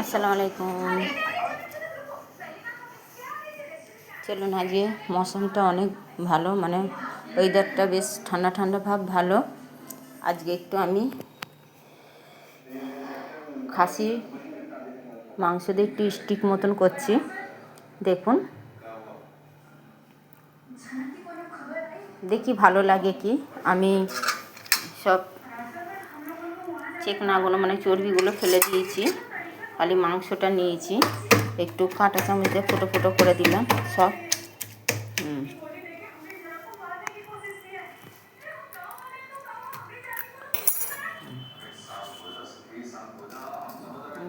আসসালামু আলাইকুম। চলুন, আজকে মৌসুমটা অনেক ভালো, মানে ওয়েদারটা বেশ ঠান্ডা ঠান্ডা ভাব ভালো। আজকে একটু আমি খাসি মাংস দিয়ে একটু স্টিক মতন করছি, দেখুন, দেখি ভালো লাগে কি। আমি সব চেকনাগুলো মানে চর্বিগুলো ফেলে দিয়েছি, খালি মাংসটা নিয়েছি, একটু কাঁটা চামচ দিয়ে ফুটো ফুটো করে দিলাম সব।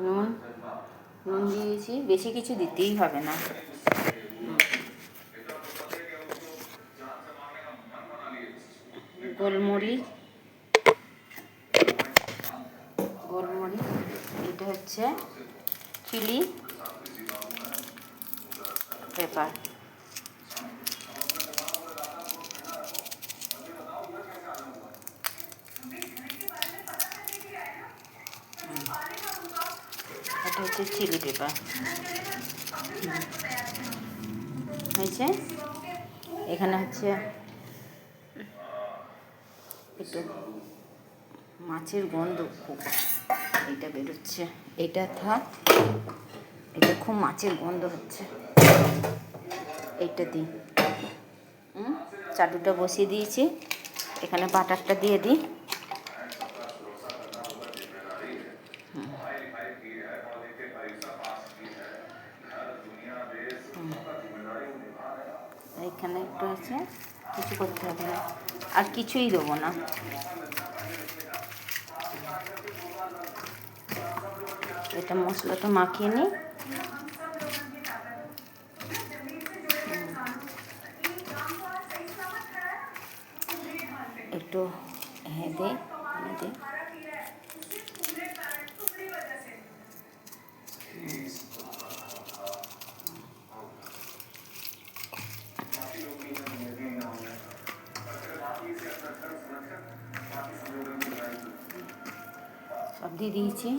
নুন নুন দিয়েছি, বেশি কিছু দিতেই হবে না। গোলমরিচ, এটা হচ্ছে চিলি পেপার। এটা হচ্ছে চিলি পেপার হয়েছে। এখানে হচ্ছে একটু মাছের গন্ধ খুব এটা বেরোচ্ছে, এটা থাক, এটা খুব মাছের গন্ধ হচ্ছে। এইটা দিই, চাটুটা বসিয়ে দিয়েছি, এখানে বাটারটা দিয়ে দিই। এখানে একটু আছে, কিছু করতে হবে না, আর কিছুই দেবো না। এটা মশলাটা মাখিয়ে নিই। একটু দিই, সব দিয়ে দিয়েছি।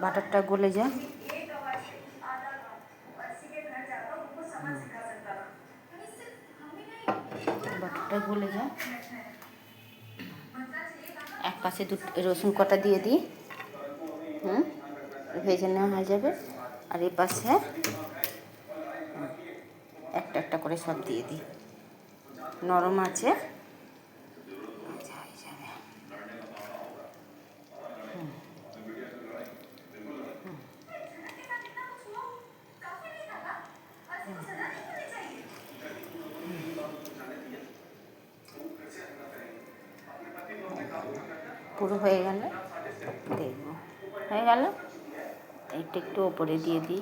বাটারটা গলে যায়, বাটারটা গলে যায়। এক পাশে রসুন কটা দিয়ে দিই, ভেজে নেওয়া হয়ে যাবে। আর এই পাশে একটা একটা করে সব দিয়ে দিই, নরম আছে, ভাজা হয়ে যাবে। পুরো হয়ে গেলে দেখবো, হয়ে গেল। এইটা একটু ওপরে দিয়ে দিই।